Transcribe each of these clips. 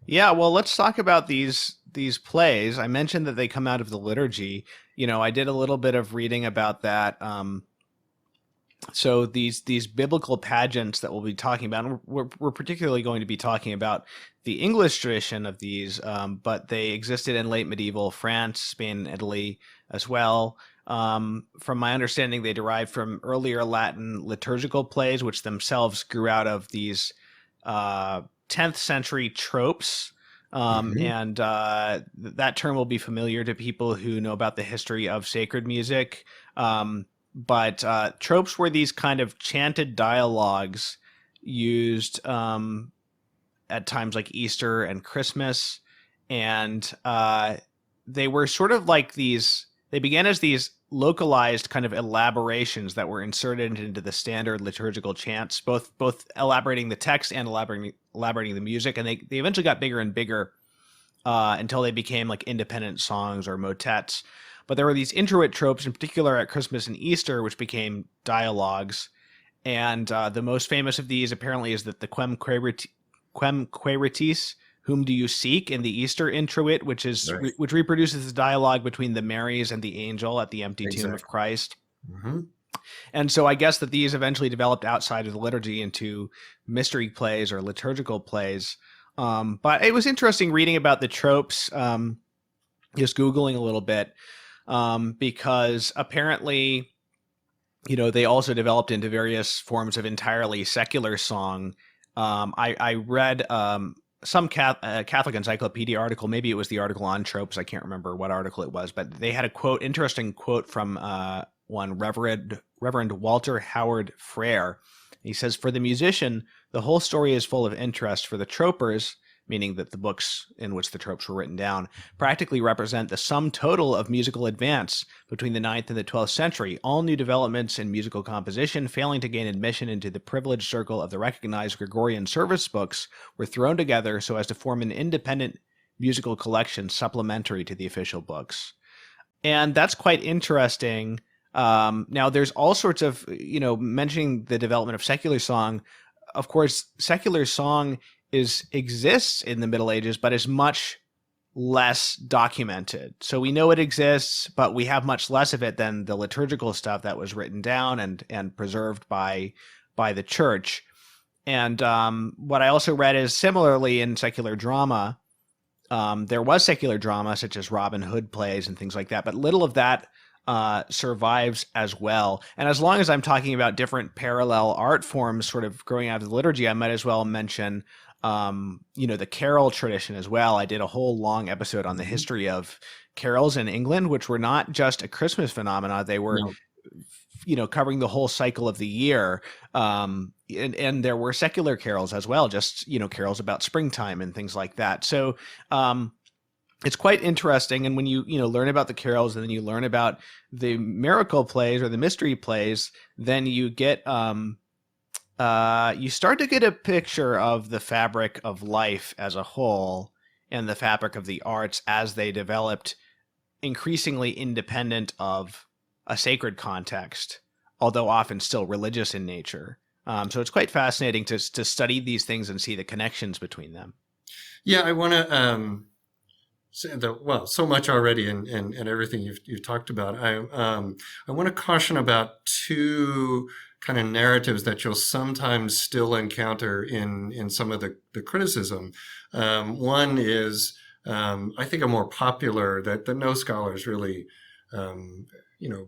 Yeah, well, let's talk about these plays. I mentioned that they come out of the liturgy. I did a little bit of reading about that. So these biblical pageants that we'll be talking about, and we're particularly going to be talking about the English tradition of these, but they existed in late medieval France, Spain, and Italy as well. From my understanding, they derived from earlier Latin liturgical plays, which themselves grew out of these 10th century tropes. Hmm. And that term will be familiar to people who know about the history of sacred music. But tropes were these kind of chanted dialogues used at times like Easter and Christmas, and they were sort of like these. They began as these localized kind of elaborations that were inserted into the standard liturgical chants, both elaborating the text and elaborating the music, and they eventually got bigger and bigger until they became like independent songs or motets. But there were these introit tropes, in particular at Christmas and Easter, which became dialogues. And the most famous of these apparently is that the Quem Quaeritis, whom do you seek, in the Easter introit, Right. which reproduces the dialogue between the Marys and the angel at the empty tomb of Exactly. Christ. Hmm. And so I guess that these eventually developed outside of the liturgy into mystery plays or liturgical plays. But it was interesting reading about the tropes, just Googling a little bit, because apparently, they also developed into various forms of entirely secular song. I read some Catholic Encyclopedia article. Maybe it was the article on tropes. I can't remember what article it was, but they had a interesting quote from one Reverend Walter Howard Frere. He says, "For the musician, the whole story is full of interest. For the tropers, meaning that the books in which the tropes were written down, practically represent the sum total of musical advance between the ninth and the 12th century, all new developments in musical composition failing to gain admission into the privileged circle of the recognized Gregorian service books were thrown together so as to form an independent musical collection supplementary to the official books." And that's quite interesting. Now, there's all sorts of, mentioning the development of secular song. Of course, secular song exists in the Middle Ages, but is much less documented. So we know it exists, but we have much less of it than the liturgical stuff that was written down and preserved by the church. And what I also read is similarly in secular drama, there was secular drama such as Robin Hood plays and things like that, but little of that survives as well. And as long as I'm talking about different parallel art forms sort of growing out of the liturgy, I might as well mention, the carol tradition as well. I did a whole long episode on the Hmm. history of carols in England, which were not just a Christmas phenomena. They were, No. covering the whole cycle of the year. And there were secular carols as well, just, carols about springtime and things like that. So, it's quite interesting. And when you learn about the carols and then you learn about the miracle plays or the mystery plays, then you start to get a picture of the fabric of life as a whole and the fabric of the arts as they developed, increasingly independent of a sacred context, although often still religious in nature. So it's quite fascinating to study these things and see the connections between them. Yeah, I want to say that, well, so much already and everything you've talked about. I want to caution about two kind of narratives that you'll sometimes still encounter in some of the criticism. One is, I think, a more popular that no scholars really, um, you know,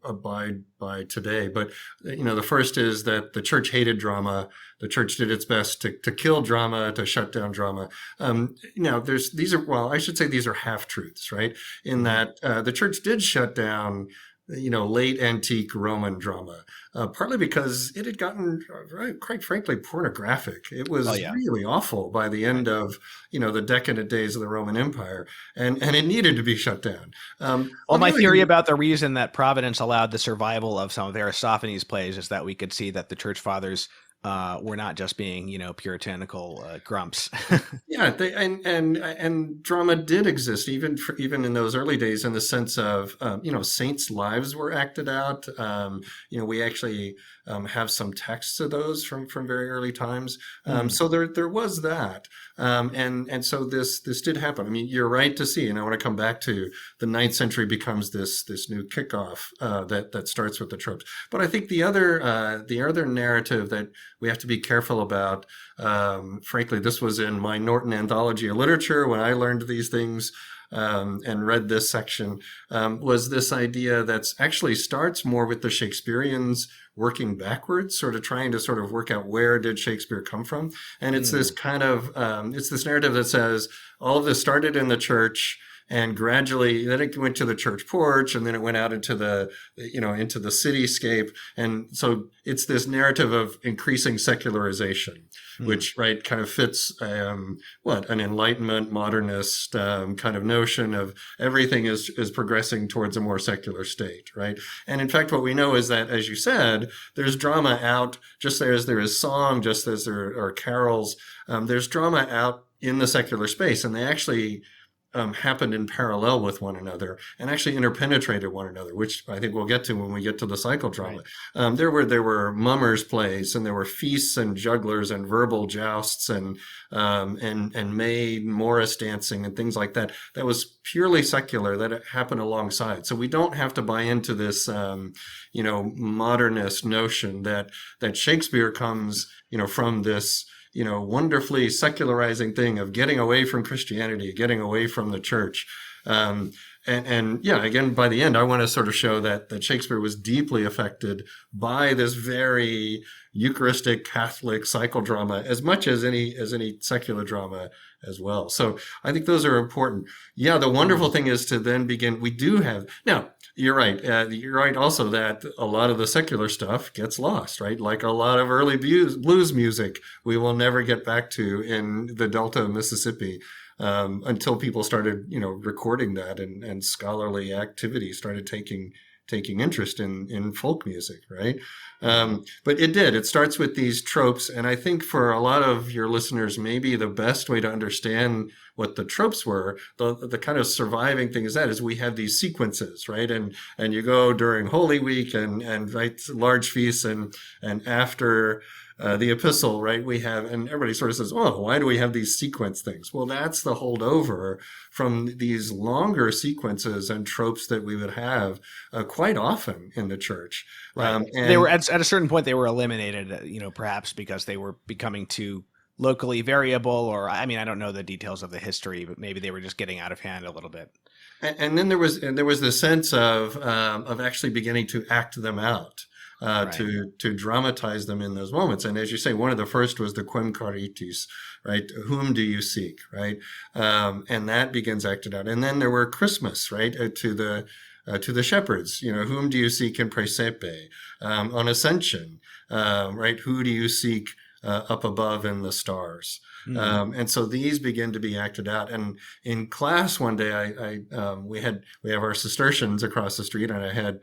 abide by today. But the first is that the church hated drama. The church did its best to kill drama, to shut down drama. Now, these are, well, I should say these are half truths, right? In Mm-hmm. that the church did shut down, late antique Roman drama, partly because it had gotten, right, quite frankly, pornographic. It Oh was yeah. really awful by the Right. end of, the decadent days of the Roman Empire, and it needed to be shut down. Well, On the my other theory hand, about the reason that Providence allowed the survival of some of Aristophanes' plays is that we could see that the church fathers were not just being, puritanical grumps. yeah, and drama did exist even in those early days in the sense of saints' lives were acted out. We actually have some texts of those from very early times. Mm. So there was that, and so this did happen. I mean, you're right to see, and I want to come back to the ninth century becomes this new kickoff that starts with the tropes. But I think the other narrative that we have to be careful about, frankly, this was in my Norton Anthology of Literature when I learned these things. And read this section, was this idea that's actually starts more with the Shakespeareans working backwards, sort of trying to sort of work out where did Shakespeare come from. And it's this Mm. kind of, it's this narrative that says all of this started in the church and gradually then it went to the church porch and then it went out into into the cityscape. And so it's this narrative of increasing secularization, Mm. which, right, kind of fits, an Enlightenment modernist, kind of notion of everything is progressing towards a more secular state, right? And in fact, what we know is that, as you said, there's drama out, just as there is song, just as there are carols, there's drama out in the secular space, and they actually happened in parallel with one another and actually interpenetrated one another, which I think we'll get to when we get to the cycle drama. Right. There were mummers' plays, and there were feasts and jugglers and verbal jousts and maid Morris dancing and things like that. That was purely secular. That happened alongside. So we don't have to buy into this modernist notion that Shakespeare comes from this wonderfully secularizing thing of getting away from Christianity, getting away from the church. And yeah, again, by the end, I want to sort of show that Shakespeare was deeply affected by this very Eucharistic Catholic cycle drama as much as any secular drama as well. So I think those are important. Yeah, the wonderful thing is to then begin. We do have now. You're right. You're right also that a lot of the secular stuff gets lost, right? Like a lot of early blues music we will never get back to in the Delta of Mississippi until people started, recording that and scholarly activity started taking interest in folk music, right? But it starts with these tropes. And I think for a lot of your listeners, maybe the best way to understand what the tropes were, the kind of surviving thing is we have these sequences, right? And you go during Holy Week and right, large feasts and after the epistle, right? We have, and everybody sort of says, oh, why do we have these sequence things? Well, that's the holdover from these longer sequences and tropes that we would have quite often in the church. Right. They And were at a certain point they were eliminated, perhaps because they were becoming too locally variable, or I mean, I don't know the details of the history, but maybe they were just getting out of hand a little bit. and then there was this sense of actually beginning to act them out. Right. To dramatize them in those moments. And as you say, one of the first was the quem caritis, right? Whom do you seek, right? And that begins acted out. And then there were Christmas, right? To the shepherds, whom do you seek in Praesepe? On Ascension, right? Who do you seek up above in the stars? Mm. And so these begin to be acted out. And in class one day, we have our Cistercians across the street, and I had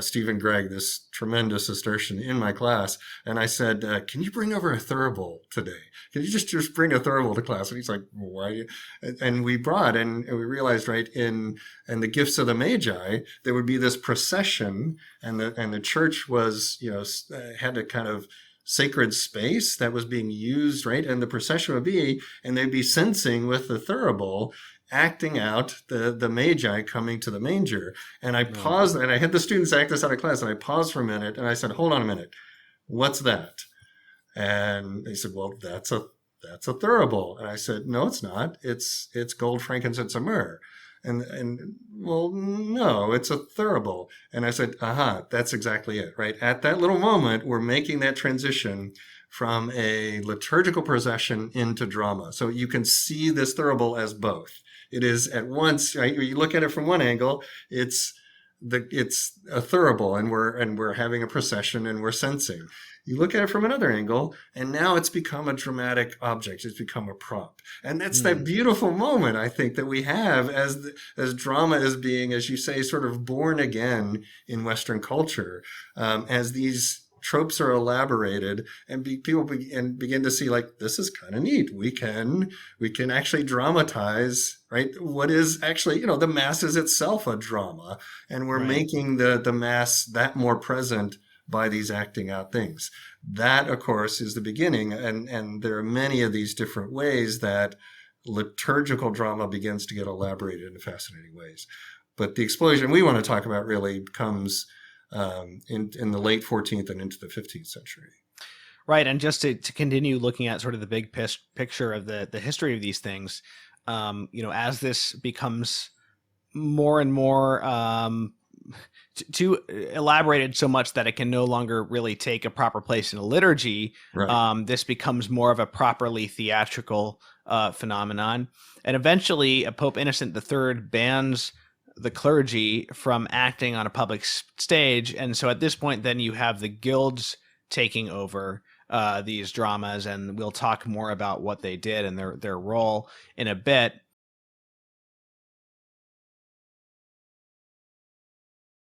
Stephen Gregg, this tremendous Cistercian, in my class, and I said, "Can you bring over a thurible today? Can you just bring a thurible to class?" And he's like, "Why?" And we brought, and we realized, right, in the gifts of the Magi, there would be this procession, and the church was, had a kind of sacred space that was being used, right? And the procession would be, and they'd be sensing with the thurible, acting out the Magi coming to the manger. And I paused, and I had the students act this out of class, and I paused for a minute, and I said, "Hold on a minute, what's that?" And they said, "Well, that's a thurible." And I said, "No, it's not. It's gold, frankincense, and myrrh." And well, no, it's a thurible. And I said, aha, that's exactly it, right? At that little moment, we're making that transition from a liturgical procession into drama. So you can see this thurible as both. It is at once, right? You look at it from one angle, it's a thurible, and we're having a procession and we're sensing. You look at it from another angle, and now it's become a dramatic object. It's become a prop. And that's that beautiful moment, I think, that we have as drama is being, as you say, sort of born again in Western culture, as these tropes are elaborated and people begin to see, like, this is kind of neat. We can actually dramatize, right? What is actually, the Mass is itself a drama, and we're making the Mass that more present by these acting out things. That, of course, is the beginning. And there are many of these different ways that liturgical drama begins to get elaborated in fascinating ways. But the explosion we want to talk about really comes in the late 14th and into the 15th century. Right. And just to continue looking at sort of the big picture of the history of these things, as this becomes more and more too elaborated so much that it can no longer really take a proper place in a liturgy, Right. this becomes more of a properly theatrical phenomenon. And eventually, Pope Innocent III bans the clergy from acting on a public stage. And so at this point, then you have the guilds taking over these dramas, and we'll talk more about what they did and their role in a bit.